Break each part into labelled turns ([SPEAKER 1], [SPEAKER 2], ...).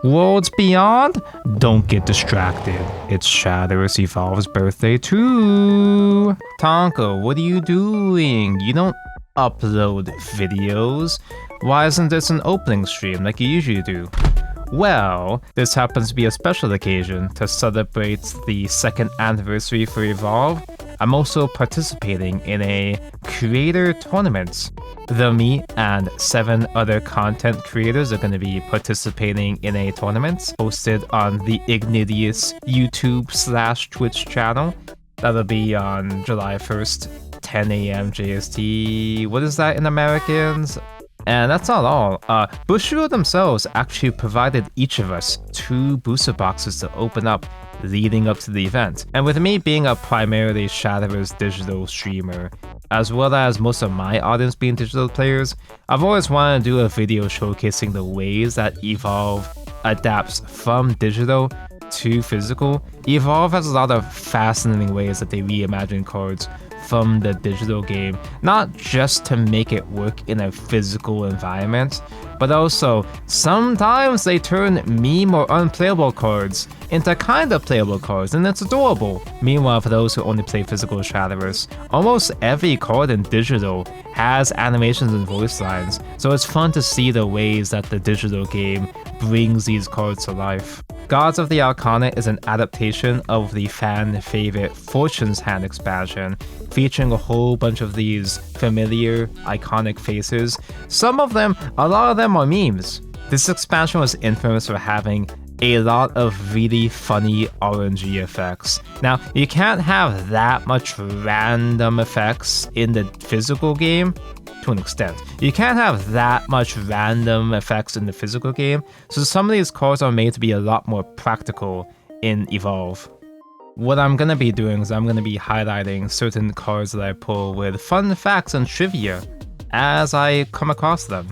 [SPEAKER 1] Worlds beyond? Don't get distracted. It's Shadowverse Evolve's birthday too. Tonko, what are you doing? You don't upload videos. Why isn't this an opening stream like you usually do? Well, this happens to be a special occasion to celebrate the 2nd anniversary for Evolve. I'm also participating in a creator tournament. Me and 7 other content creators are going to be participating in a tournament hosted on the Ignidius YouTube/Twitch channel. That'll be on July 1st, 10 a.m. JST. What is that in Americans? And that's not all. Bushiroad themselves actually provided each of us 2 booster boxes to open up leading up to the event. And with me being a primarily Shadowverse digital streamer, as well as most of my audience being digital players, I've always wanted to do a video showcasing the ways that Evolve adapts from digital to physical. Evolve has a lot of fascinating ways that they reimagine cards from the digital game, not just to make it work in a physical environment, but also sometimes they turn meme or unplayable cards into kind of playable cards, and it's adorable. Meanwhile, for those who only play physical Shadowverse, almost every card in digital has animations and voice lines, so it's fun to see the ways that the digital game brings these cards to life. Gods of the Arcana is an adaptation of the fan favorite Fortune's Hand expansion, featuring a whole bunch of these familiar, iconic faces. A lot of them are memes. This expansion was infamous for having a lot of really funny RNG effects. Now, you can't have that much random effects in the physical game, to an extent. You can't have that much random effects in the physical game, so some of these cards are made to be a lot more practical in Evolve. What I'm gonna be doing is I'm gonna be highlighting certain cards that I pull with fun facts and trivia as I come across them.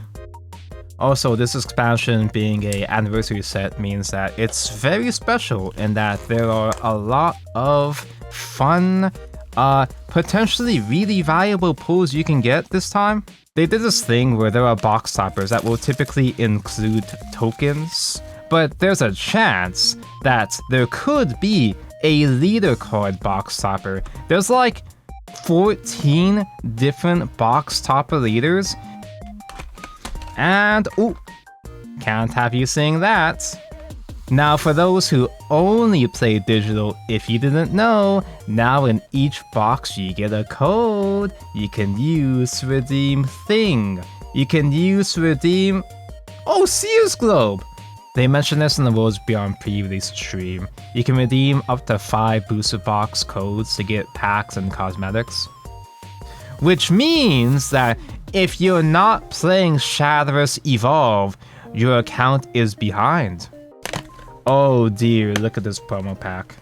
[SPEAKER 1] Also, this expansion being an anniversary set means that it's very special in that there are a lot of fun, potentially really valuable pulls you can get this time. They did this thing where there are box toppers that will typically include tokens, but there's a chance that there could be a leader card box topper. There's like 14 different box topper leaders, and ooh, can't have you seeing that. Now, for those who only play digital, if you didn't know, now in each box you get a code you can use to redeem thing. You can use to redeem... Oh, Sears Globe! They mentioned this in the Worlds Beyond pre-release stream. You can redeem up to 5 booster box codes to get packs and cosmetics. Which means that if you're not playing Shadowverse Evolve, your account is behind. Oh dear, look at this promo pack.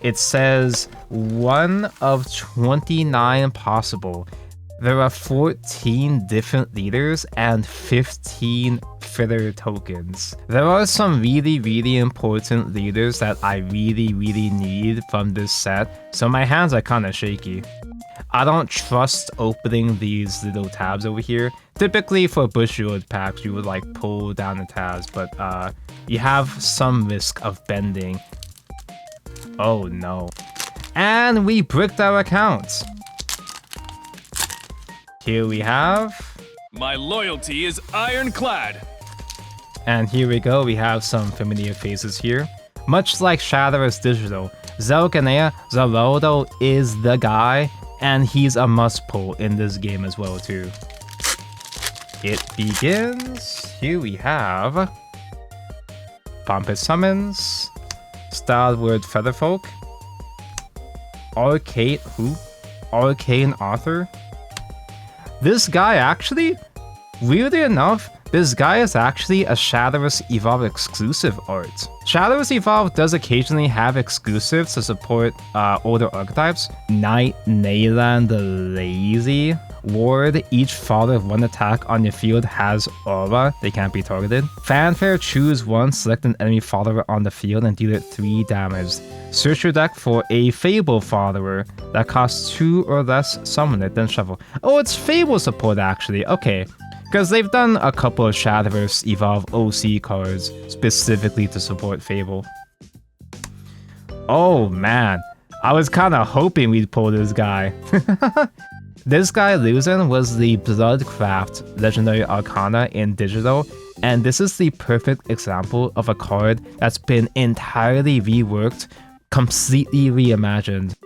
[SPEAKER 1] It says 1 of 29 possible. There are 14 different leaders and 15 filler tokens. There are some really important leaders that I really need from this set, so my hands are kinda shaky. I don't trust opening these little tabs over here. Typically for Bushiroad packs, you would like pull down the tabs, but you have some risk of bending. Oh no. And we bricked our accounts. Here we have...
[SPEAKER 2] My loyalty is ironclad.
[SPEAKER 1] And here we go, we have some familiar faces here. Much like Shadowverse Digital, Zelganea Zaroldo is the guy, and he's a must pull in this game as well too. It begins. Here we have Pompous Summons, Stalwart Featherfolk, Arcane Author. This guy actually, weirdly enough, this guy is actually a Shadowverse Evolve exclusive art. Shadowverse Evolve does occasionally have exclusives to support older archetypes. Knight Nayland the Lazy. Ward, each follower of 1 attack on your field has aura, they can't be targeted. Fanfare, choose 1, select an enemy follower on the field and deal it 3 damage. Search your deck for a Fable follower that costs 2 or less, summon it, then shuffle. Oh, it's Fable support actually, okay. Because they've done a couple of Shadowverse Evolve OC cards specifically to support Fable. Oh man, I was kind of hoping we'd pull this guy. This guy losing was the Bloodcraft Legendary Arcana in digital, and this is the perfect example of a card that's been entirely reworked, completely reimagined.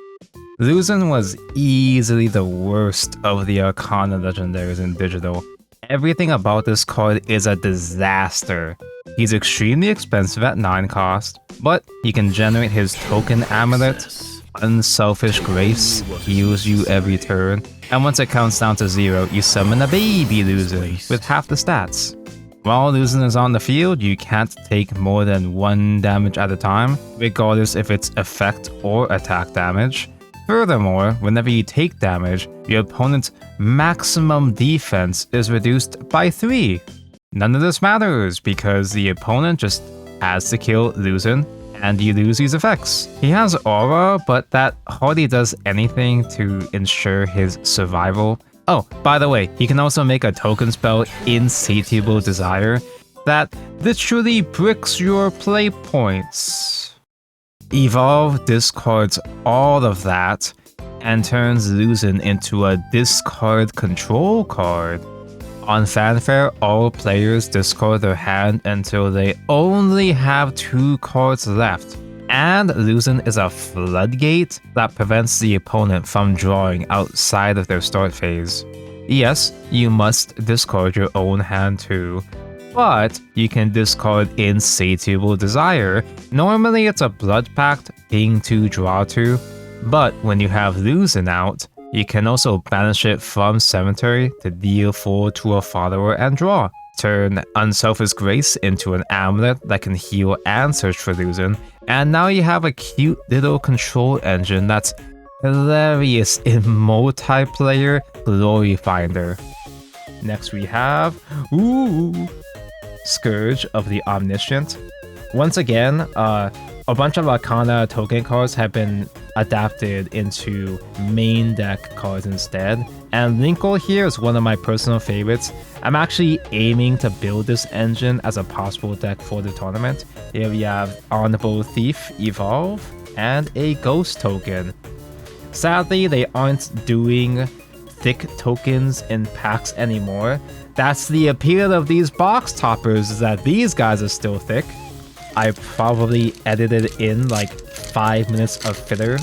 [SPEAKER 1] Luzin was easily the worst of the Arcana legendaries in digital. Everything about this card is a disaster. He's extremely expensive at 9 cost, but he can generate his token amulet, Unselfish Grace, heals you every turn, and once it counts down to 0, you summon a baby Luzin with half the stats. While Luzin is on the field, you can't take more than 1 damage at a time, regardless if it's effect or attack damage. Furthermore, whenever you take damage, your opponent's maximum defense is reduced by 3. None of this matters because the opponent just has to kill Luzin and you lose these effects. He has aura, but that hardly does anything to ensure his survival. Oh, by the way, he can also make a token spell, Insatiable Desire, that literally bricks your play points. Evolve discards all of that and turns Luzin into a discard control card. On Fanfare, all players discard their hand until they only have 2 cards left, and Luzin is a floodgate that prevents the opponent from drawing outside of their start phase. Yes, you must discard your own hand too, but you can discard Insatiable Desire. Normally it's a Blood Pact, ping 2, draw 2, but when you have Luzin out, you can also banish it from Cemetery to deal 4 to a follower and draw. Turn Unselfish Grace into an amulet that can heal and search for Luzin, and now you have a cute little control engine that's hilarious in multiplayer Glory Finder. Next we have Scourge of the Omniscient. Once again, a bunch of Arcana token cards have been adapted into main deck cards instead, and Linkle here is one of my personal favorites. I'm actually aiming to build this engine as a possible deck for the tournament. Here we have Honorable Thief Evolve and a Ghost token. Sadly, they aren't doing thick tokens in packs anymore. That's the appeal of these box toppers, is that these guys are still thick. I probably edited in like 5 minutes of filler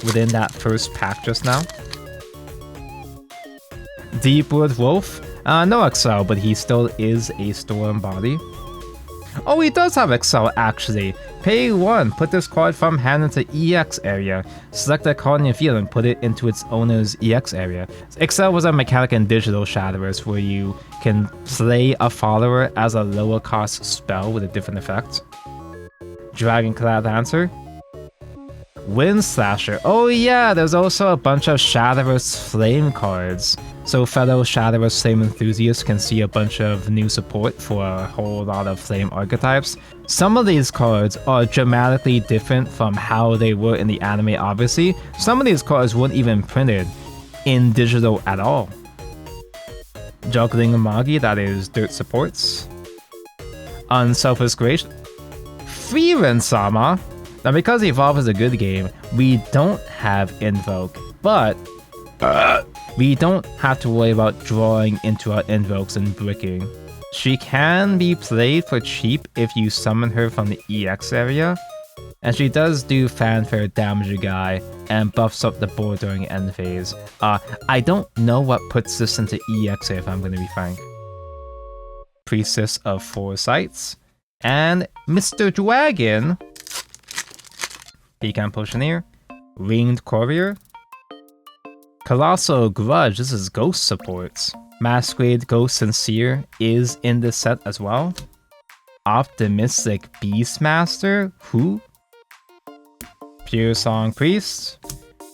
[SPEAKER 1] within that first pack just now. Deepwood Wolf, no Excel, but he still is a Storm Body. Oh, he does have Excel actually. Pay 1, put this card from hand into EX area. Select a card in your field and put it into its owner's EX area. Excel was a mechanic in digital Shadowverse where you can play a follower as a lower cost spell with a different effect. Dragonclad Dancer. Wind Slasher. Oh yeah, there's also a bunch of Shadowverse Flame cards. So fellow Shadowverse Flame enthusiasts can see a bunch of new support for a whole lot of Flame archetypes. Some of these cards are dramatically different from how they were in the anime obviously. Some of these cards weren't even printed in digital at all. Juggling Magi, that is Dirt supports. Unselfish Grace. Frieren-sama. Now because Evolve is a good game, we don't have Invoke, but we don't have to worry about drawing into our invokes and bricking. She can be played for cheap if you summon her from the EX area, and she does do fanfare damage a guy and buffs up the board during end phase. I don't know what puts this into EX if I'm going to be frank. Priestess of Foresights, and Mr. Dragon, Pecan Potioneer, Winged Courier, Colossal Grudge, this is Ghost supports. Masquerade Ghost Sincere is in this set as well. Optimistic Beastmaster, who? Pure Song Priest,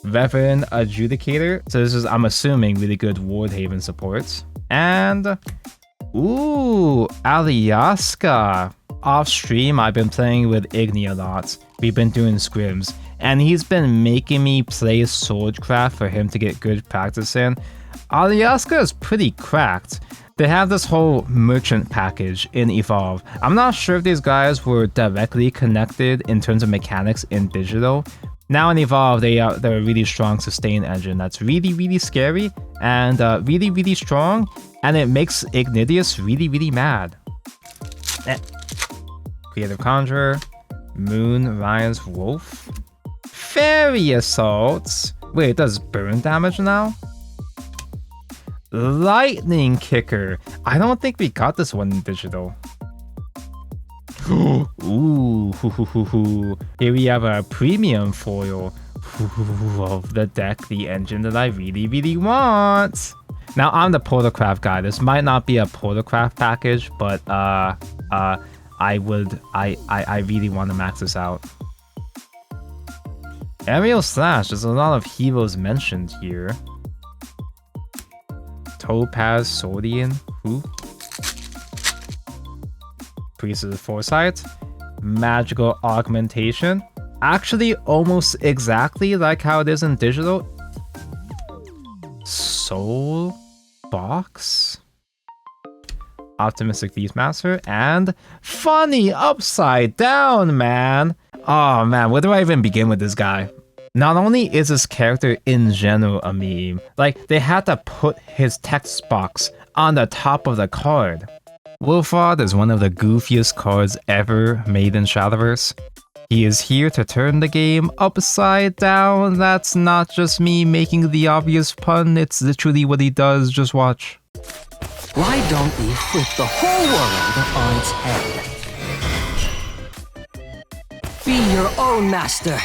[SPEAKER 1] Reverend Adjudicator, so this is, I'm assuming, really good Wardhaven supports. And, Alyaska. Off stream, I've been playing with Igni a lot. We've been doing scrims, and he's been making me play Swordcraft for him to get good practice in. Alyaska is pretty cracked. They have this whole merchant package in Evolve. I'm not sure if these guys were directly connected in terms of mechanics in digital. Now in Evolve, they're a really strong sustain engine that's really, really scary and really, really strong, and it makes Ignidius really, really mad. Creative Conjurer, Moon, Ryan's Wolf, Fairy Assaults. Wait, it does burn damage now? Lightning Kicker. I don't think we got this one in digital. Ooh, here we have a premium foil of the deck, the engine that I really, really want. Now I'm the Protocraft guy. This might not be a Protocraft package, but I really want to max this out. Aerial Slash. There's a lot of heroes mentioned here. Topaz Sodian. Who? Priestess of Foresight. Magical Augmentation. Actually, almost exactly like how it is in digital. Soul Box. Optimistic Beastmaster. And Funny Upside Down, man. Oh man, where do I even begin with this guy? Not only is this character in general a meme, like they had to put his text box on the top of the card. Wolfrod is one of the goofiest cards ever made in Shadowverse. He is here to turn the game upside down. That's not just me making the obvious pun, it's literally what he does, just watch.
[SPEAKER 3] Why don't we flip the whole world on its head? Be your own master.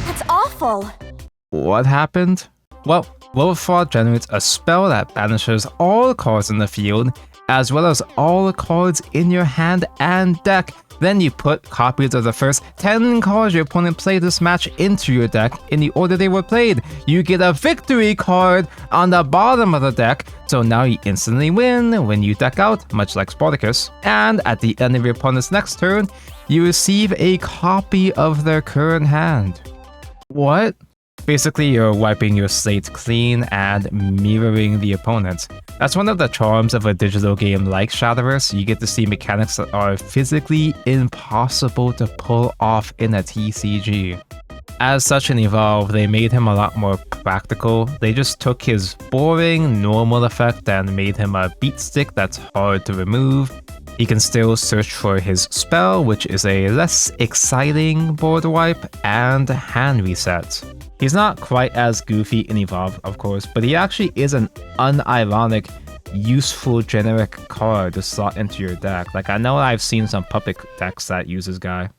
[SPEAKER 4] That's awful.
[SPEAKER 1] What happened? Well, Wolfrod generates a spell that banishes all cards in the field, as well as all cards in your hand and deck. Then you put copies of the first 10 cards your opponent played this match into your deck in the order they were played. You get a victory card on the bottom of the deck, so now you instantly win when you deck out, much like Spartacus. And at the end of your opponent's next turn, you receive a copy of their current hand. What? Basically, you're wiping your slate clean and mirroring the opponent. That's one of the charms of a digital game like Shadowverse. You get to see mechanics that are physically impossible to pull off in a TCG. As such in Evolve, they made him a lot more practical. They just took his boring, normal effect and made him a beat stick that's hard to remove. He can still search for his spell, which is a less exciting board wipe and hand reset. He's not quite as goofy in Evolve, of course, but he actually is an unironic, useful generic card to slot into your deck. Like, I know I've seen some puppet decks that use this guy.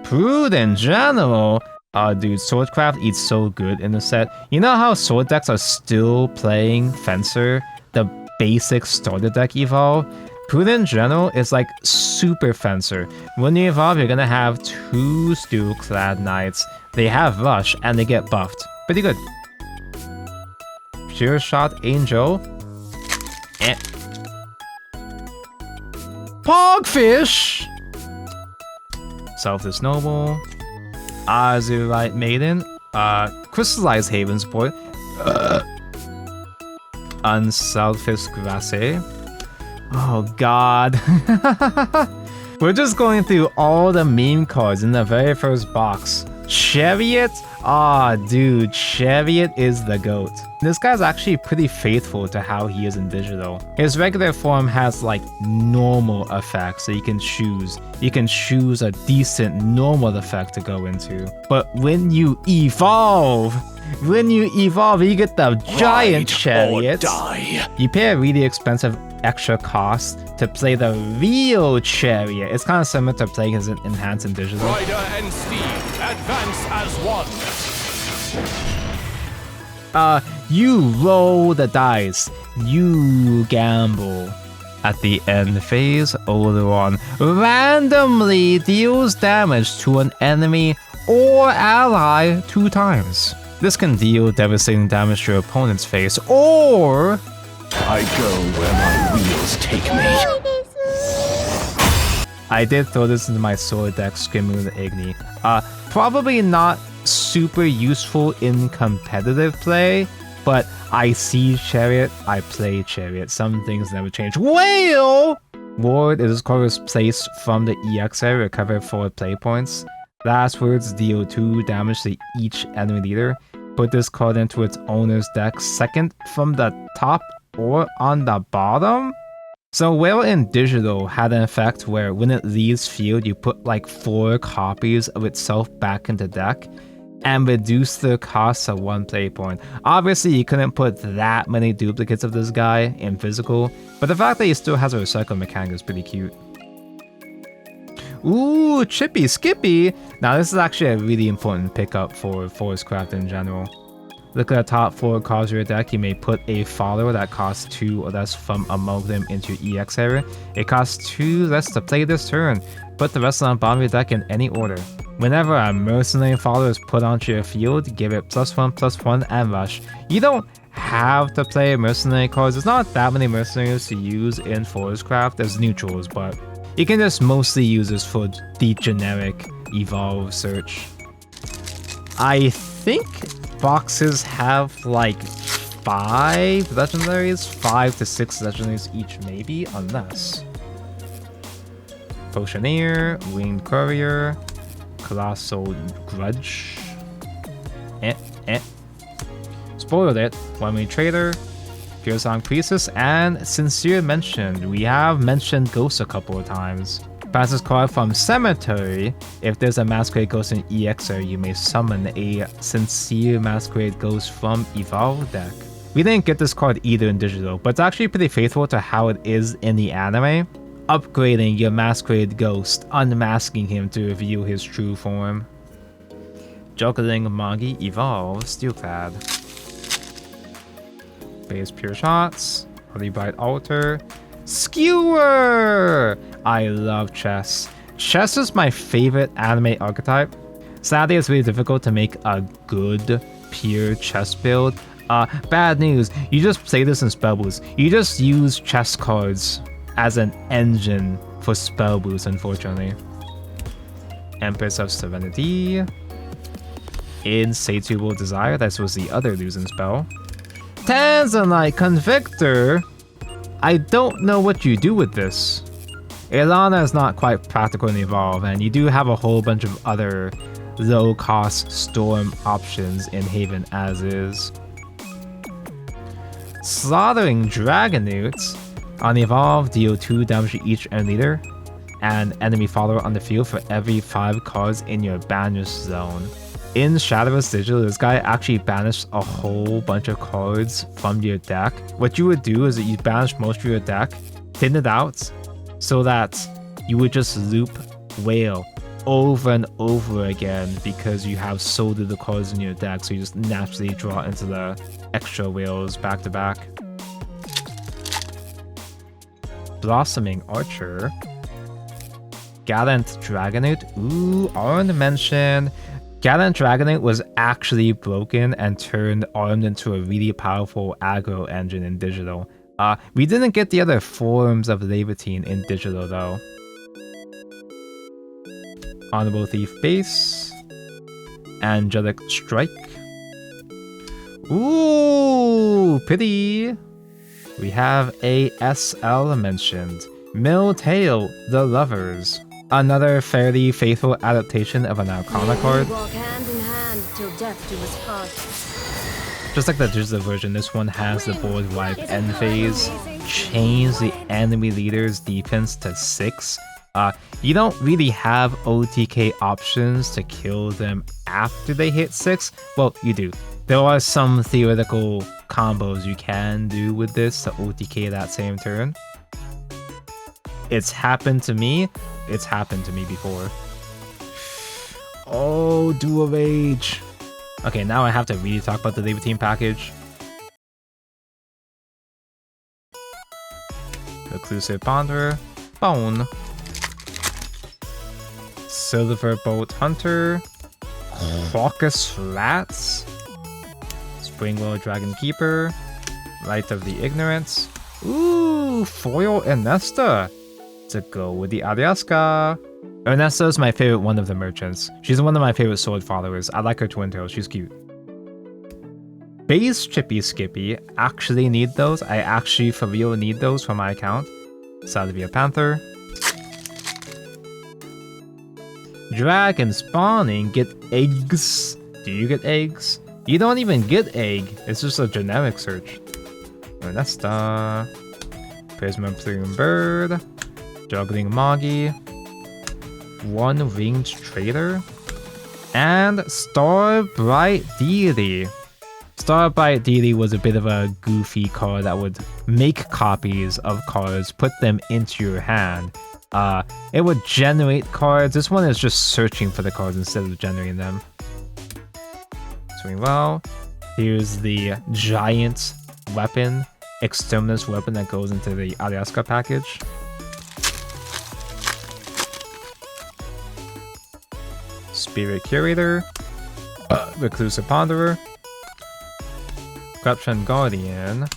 [SPEAKER 1] Prude in general. Dude, Swordcraft eats so good in the set. You know how sword decks are still playing Fencer, the basic starter deck Evolve? Prude in general is like super Fencer. When you evolve, you're gonna have 2 Steel-clad Knights. They have Rush and they get buffed. Pretty good. Pure Shot Angel. Pogfish! Selfless Noble. Azurite Maiden. Crystallized Haven support. Unselfish Grasse. Oh god. We're just going through all the meme cards in the very first box. Chariot? Ah, dude, Chariot is the GOAT. This guy's actually pretty faithful to how he is in digital. His regular form has like normal effects that you can choose. You can choose a decent normal effect to go into. But when you evolve, you get the giant Chariot. You pay a really expensive extra cost to play the real Chariot. It's kind of similar to playing his enhanced in digital.
[SPEAKER 2] Rider and Steed, advance as one.
[SPEAKER 1] You roll the dice. You gamble. At the end phase, Oleron randomly deals damage to an enemy or ally 2 times. This can deal devastating damage to your opponent's face, or I go where my wheels take me. I did throw this into my sword deck, Screaming with Igni. Probably not super useful in competitive play, but I see Chariot, I play Chariot. Some things never change. Whale! Ward is card was placed from the EX area, recover 4 play points. Last words deal 2 damage to each enemy leader. Put this card into its owner's deck second from the top or on the bottom. So Whale in Digital had an effect where when it leaves field, you put like 4 copies of itself back into deck and reduce the cost of 1 play point. Obviously, you couldn't put that many duplicates of this guy in physical, but the fact that he still has a recycle mechanic is pretty cute. Ooh, Chippy Skippy! Now this is actually a really important pickup for Forestcraft in general. Look at the top 4 cards of your deck. You may put a follower that costs 2 or less from among them into your EX area. It costs 2 less to play this turn. Put the rest on the bottom of your deck in any order. Whenever a mercenary follower is put onto your field, give it +1/+1 and rush. You don't have to play mercenary cards. There's not that many mercenaries to use in Forestcraft. There's neutrals, but you can just mostly use this for the generic Evolve search. I think boxes have like 5 legendaries, 5 to 6 legendaries each maybe, unless Potioneer, Winged Courier, Colossal Grudge, spoiled it, One-Way Trader, Pure Song Priestess, and Sincere Mentioned. We have mentioned Ghost a couple of times. Pass this card from Cemetery. If there's a Masquerade Ghost in EXer, you may summon a Sincere Masquerade Ghost from Evolve deck. We didn't get this card either in Digital, but it's actually pretty faithful to how it is in the anime. Upgrading your Masquerade Ghost, unmasking him to reveal his true form. Juggling Magi Evolve, Steelclad. Base Pure Shots, Holy Bright Altar, Skewer! I love chess. Chess is my favorite anime archetype. Sadly, it's really difficult to make a good pure chess build. Bad news, you just play this in Spell Boost. You just use chess cards as an engine for Spell Boost, unfortunately. Empress of Serenity. Insatiable Desire, this was the other losing spell. Tanzanite Convictor. I don't know what you do with this. Ilana is not quite practical in Evolve, and you do have a whole bunch of other low-cost storm options in Haven as is. Slaughtering Dragonutes. On Evolve, deal 2 damage to each enemy leader and enemy follower on the field for every 5 cards in your banish zone. In Shadowverse Digital, this guy actually banished a whole bunch of cards from your deck. What you would do is that you banish most of your deck, thin it out, so that you would just loop Whale over and over again because you have so little cards in your deck, so you just naturally draw into the extra Whales back to back. Blossoming Archer. Gallant Dragonute. Ooh, Armed mention. Gallant Dragonite was actually broken and turned Armed into a really powerful aggro engine in Digital. We didn't get the other forms of Levitine in Digital though. Honorable Thief Base. Angelic Strike. Ooh, pretty. We have a SL mentioned. Milltail, the Lovers. Another fairly faithful adaptation of an Arcana card.
[SPEAKER 4] Walk hand in hand till death do us part.
[SPEAKER 1] Just like the digital version, this one has the board wipe end phase. Change the enemy leader's defense to 6. You don't really have OTK options to kill them after they hit 6. Well, you do. There are some theoretical combos you can do with this to OTK that same turn. It's happened to me. It's happened to me before. Oh, Dual Rage. Okay, now I have to really talk about the Levitine package. Reclusive Ponderer. Bone. Silverbolt Hunter. Crocus Flats. Springwell Dragon Keeper. Light of the Ignorance. Ooh, Foil Inesta. to go with the Ariaska. Ernesto is my favorite one of the merchants. She's one of my favorite sword followers. I like her twin tail. She's cute. Base Chippy Skippy. Actually need those. I actually for real need those for my account. Salvia Panther. Dragon spawning. Get eggs. Do you get eggs? You don't even get egg. It's just a generic search. Ernesta. Prisma Plume Bird. Juggling Moggy. One Winged Trader. And Starbright Deity. Starbright Deity was a bit of a goofy card that would make copies of cards, put them into your hand. It would generate cards. This one is just searching for the cards instead of generating them. Doing well. Here's the giant weapon, exterminus weapon that goes into the Ariaska package. Spirit Curator, Reclusive Ponderer, Corruption Guardian,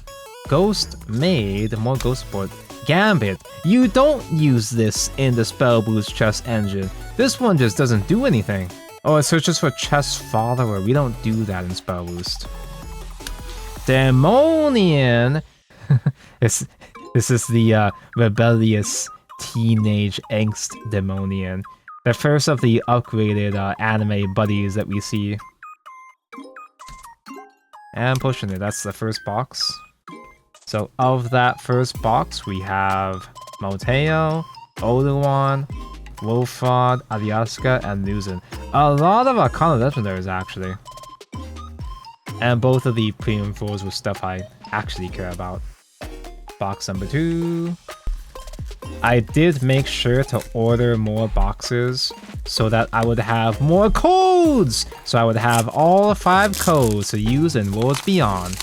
[SPEAKER 1] Ghost Maid, more Ghost Support, Gambit. You don't use this in the Spell Boost chest engine. This one just doesn't do anything. Oh, it searches for chest follower. We don't do that in Spell Boost. Demonian. this is the rebellious teenage angst Demonian. The first of the upgraded anime buddies that we see. And pushing it, that's the first box. So of that first box, we have Moteo, Oluwan, Wolfrod, Ariaska, and Nuzin. A lot of Arcana legendaries, actually. And both of the premium 4s with stuff I actually care about. Box number 2. I did make sure to order more boxes so that I would have more codes! So I would have all 5 codes to use in Worlds Beyond.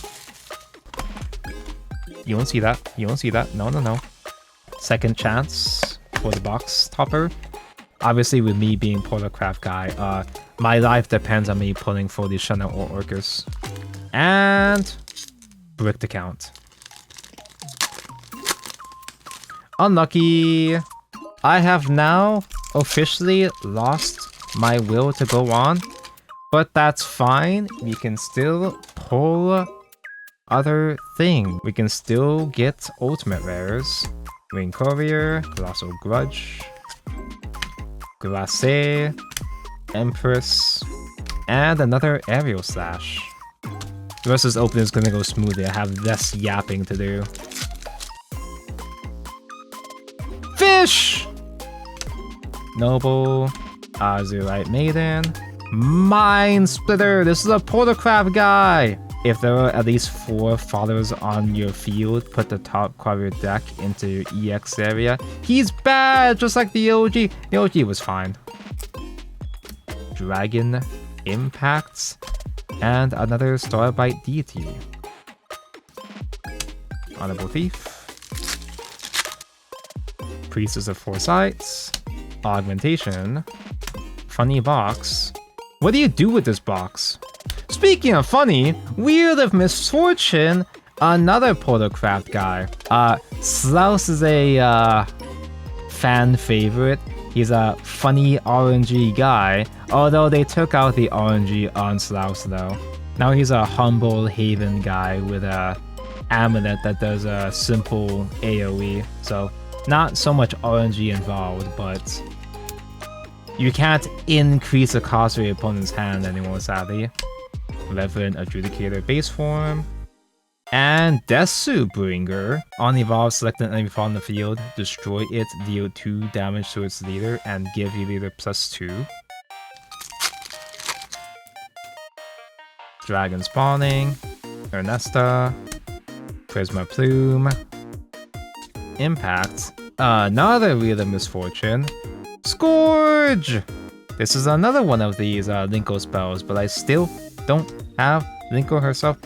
[SPEAKER 1] You won't see that. You won't see that. No, no, no. Second chance for the box topper. Obviously, with me being Portalcraft guy, my life depends on me pulling for the Shunna or Orcus. And bricked account. Unlucky. I have now officially lost my will to go on, but that's fine. We can still pull other things. We can still get ultimate rares. Ring Courier, Colossal Grudge, Glacé, Empress, and another Aerial Slash. The rest of this opening is gonna go smoothly. I have less yapping to do. Fish! Noble, Azurite Maiden, Mind Splitter. This is a Portalcraft guy. If there are at least 4 followers on your field, put the top card of your deck into your EX area. He's bad, just like the OG. The OG was fine. Dragon Impacts, and another Starbright Deity. Honorable Thief. Priestess of Foresight, Augmentation, Funny Box. What do you do with this box? Speaking of funny, Wheel of Misfortune, another Portalcraft guy. Slouse is a fan favorite. He's a funny RNG guy, although they took out the RNG on Slouse though. Now he's a humble Haven guy with a amulet that does a simple AoE, so not so much RNG involved, but you can't increase the cost of your opponent's hand anymore, sadly. Reverend Adjudicator base form. And Desu Bringer. On evolve, select an enemy on the field, destroy it, deal 2 damage to its leader, and give your leader +2. Dragon Spawning. Ernesta. Prisma Plume. Impact. Another Wheel of Misfortune. Scourge! This is another one of these Linko spells, but I still don't have Linko herself.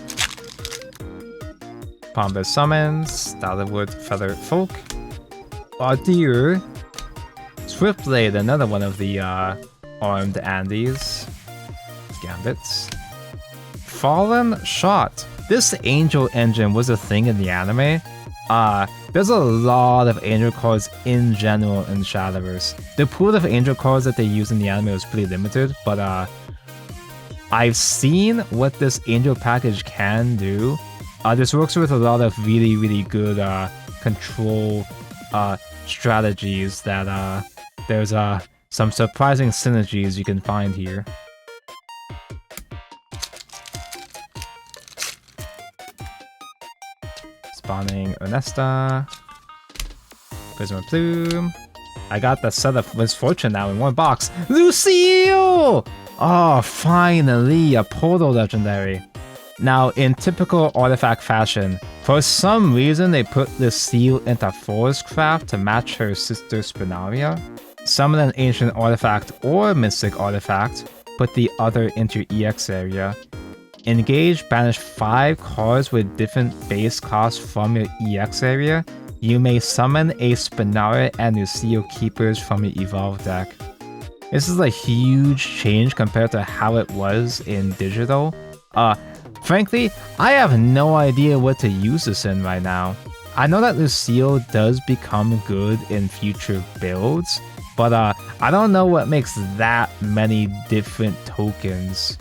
[SPEAKER 1] Pombus Summons. Dollarwood Feather Folk. Audir. Swiftblade, another one of the armed Andes. Gambits. Fallen Shot. This Angel engine was a thing in the anime. There's a lot of angel cards in general in Shadowverse. The pool of angel cards that they use in the anime was pretty limited, but I've seen what this angel package can do. This works with a lot of really good control strategies that there's some surprising synergies you can find here. Spawning Ernesta. Prisma Plume. I got the set of Misfortune now in one box. Lucille! Oh, finally, a Portal Legendary. Now, in typical artifact fashion, for some reason they put Lucille into Forest Craft to match her sister Spinaria. Summon an ancient artifact or mystic artifact, put the other into EX area. Engage, banish 5 cards with different base costs from your EX area. You may summon a Spinaria and Lucille Keepers from your Evolve deck. This is a huge change compared to how it was in digital. Frankly, I have no idea what to use this in right now. I know that Lucille does become good in future builds, but I don't know what makes that many different tokens.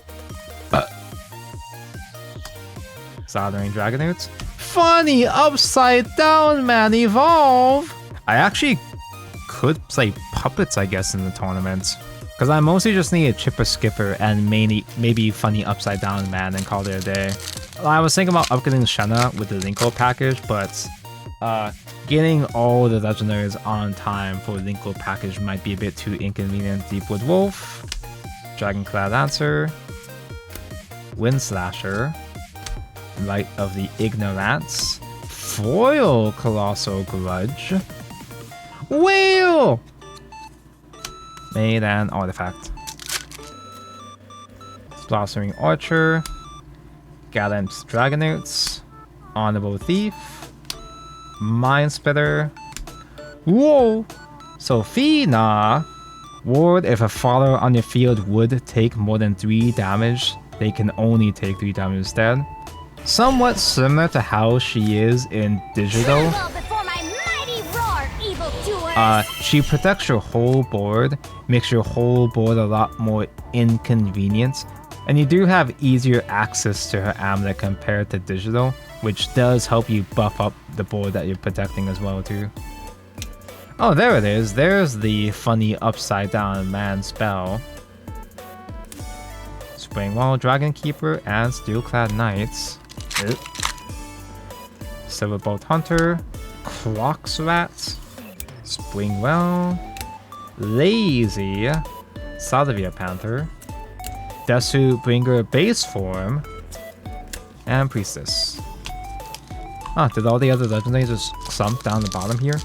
[SPEAKER 1] Soldering Dragonoots. Funny upside down man evolve! I actually could play puppets, I guess, in the tournament. Because I mostly just need a Chipper Skipper and maybe funny upside down man and call it a day. I was thinking about upgrading Shenna with the Linko package, but getting all the legendaries on time for Linko package might be a bit too inconvenient. Deepwood Wolf, Dragonclad Dancer, Wind Slasher, Light of the Ignorance, Foil Colossal Grudge, Whale! Made an artifact. Blossoming Archer, Gallant Dragonoots, Honorable Thief, Mind Splitter, whoa! Sophina! Ward, if a follower on your field would take more than 3 damage, they can only take 3 damage instead. Somewhat similar to how she is in digital. She protects your whole board, makes your whole board a lot more inconvenient, and you do have easier access to her amulet compared to digital, which does help you buff up the board that you're protecting as well too. Oh, there it is. There's the funny upside down man spell. Springwall Dragon Keeper and Steelclad Knights. Silverbolt Hunter, Crocs Rat, Springwell, Lazy, Salvia Panther, Desu Bringer Base Form, and Priestess. Ah, did all the other legendaries just slump down the bottom here?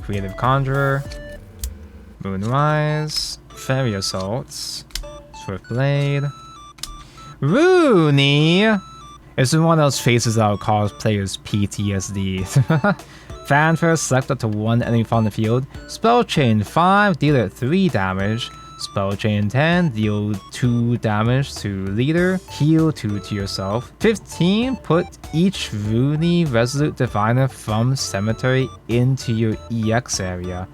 [SPEAKER 1] Creative Conjurer, Moonrise, Fairy Assaults, Swift Blade, Rooney! This is one of those faces that will cause players PTSD. Fanfare, select up to 1 enemy from the field. Spell Chain 5, deal it 3 damage. Spell Chain 10, deal 2 damage to leader. Heal 2 to yourself. 15, put each Rooney Resolute Diviner from Cemetery into your EX area.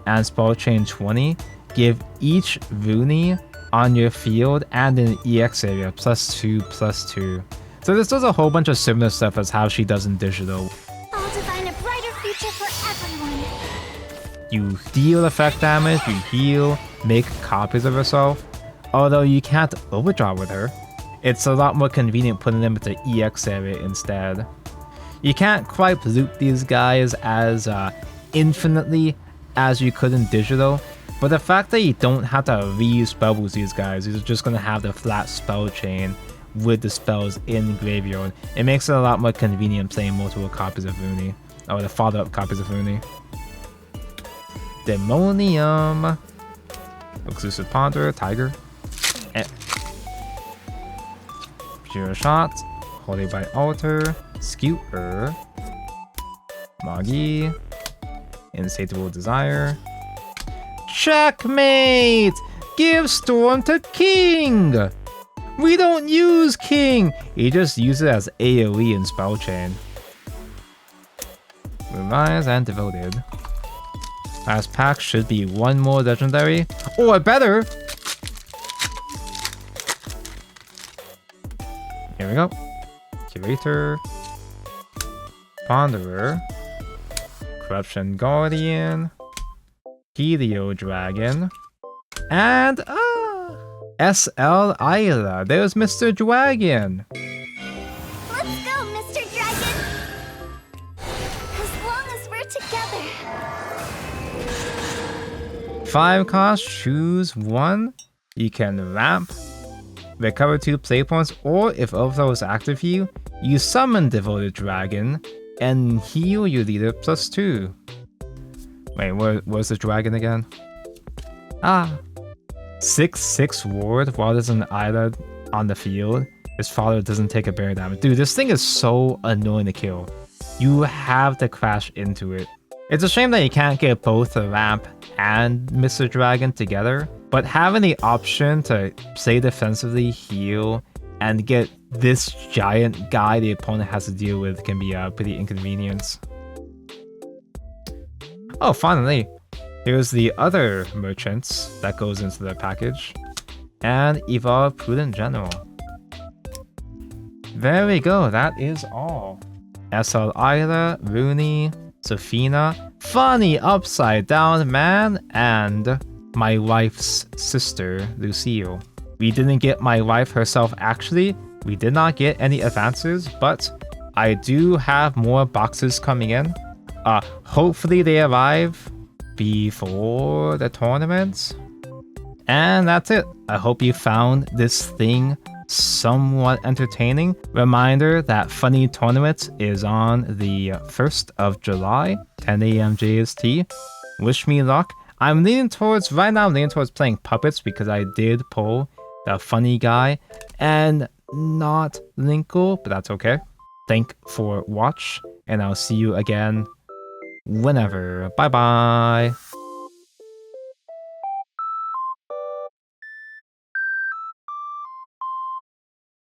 [SPEAKER 1] And Spell Chain 20, give each Rooney on your field and in the EX area +2/+2. So this does a whole bunch of similar stuff as how she does in digital.
[SPEAKER 4] I'll design a brighter future for everyone.
[SPEAKER 1] You deal effect damage, you heal, make copies of yourself. Although you can't overdraw with her. It's a lot more convenient putting them into EX area instead. You can't quite loot these guys as infinitely as you could in digital. But the fact that you don't have to reuse spell boost these guys, you're just going to have the flat spell chain with the spells in graveyard. It makes it a lot more convenient playing multiple copies of Rooney, or the follow-up copies of Rooney. Demonium, Exclusive Ponder, Tiger, Pure Shot, Holy by Altar, Skewer, Magi, Insatiable Desire. Checkmate! Give Storm to King! We don't use King! He just uses it as AoE in Spell Chain. Revised and devoted. Last pack should be one more legendary. Or better! Here we go. Curator. Ponderer. Corruption Guardian. Helio Dragon. And SL Isla. There's Mr. Dragon.
[SPEAKER 4] Let's go, Mr. Dragon! As long as we're together.
[SPEAKER 1] 5 cost, choose 1. You can ramp, recover 2 play points, or if Overflow is active for you, you summon Devoted Dragon and heal your leader +2. Wait, where's the dragon again? 6/6 ward while there's an island on the field. His father doesn't take a bear damage. Dude, this thing is so annoying to kill. You have to crash into it. It's a shame that you can't get both the ramp and Mr. Dragon together, but having the option to play defensively, heal, and get this giant guy the opponent has to deal with can be pretty inconvenient. Oh, finally! Here's the other merchants that goes into the package. And Evolve Prudent General. There we go, that is all. SL Isla, Rooney, Sofina, Funny Upside Down Man, and my wife's sister, Lucille. We didn't get my wife herself actually. We did not get any advances, but I do have more boxes coming in. Hopefully they arrive before the tournament. And that's it. I hope you found this thing somewhat entertaining. Reminder that Funny Tournament is on the 1st of July, 10 a.m. JST. Wish me luck. Right now I'm leaning towards playing Puppets because I did pull the Funny guy and not Linkle, but that's okay. Thank for watch, and I'll see you again whenever. Bye bye.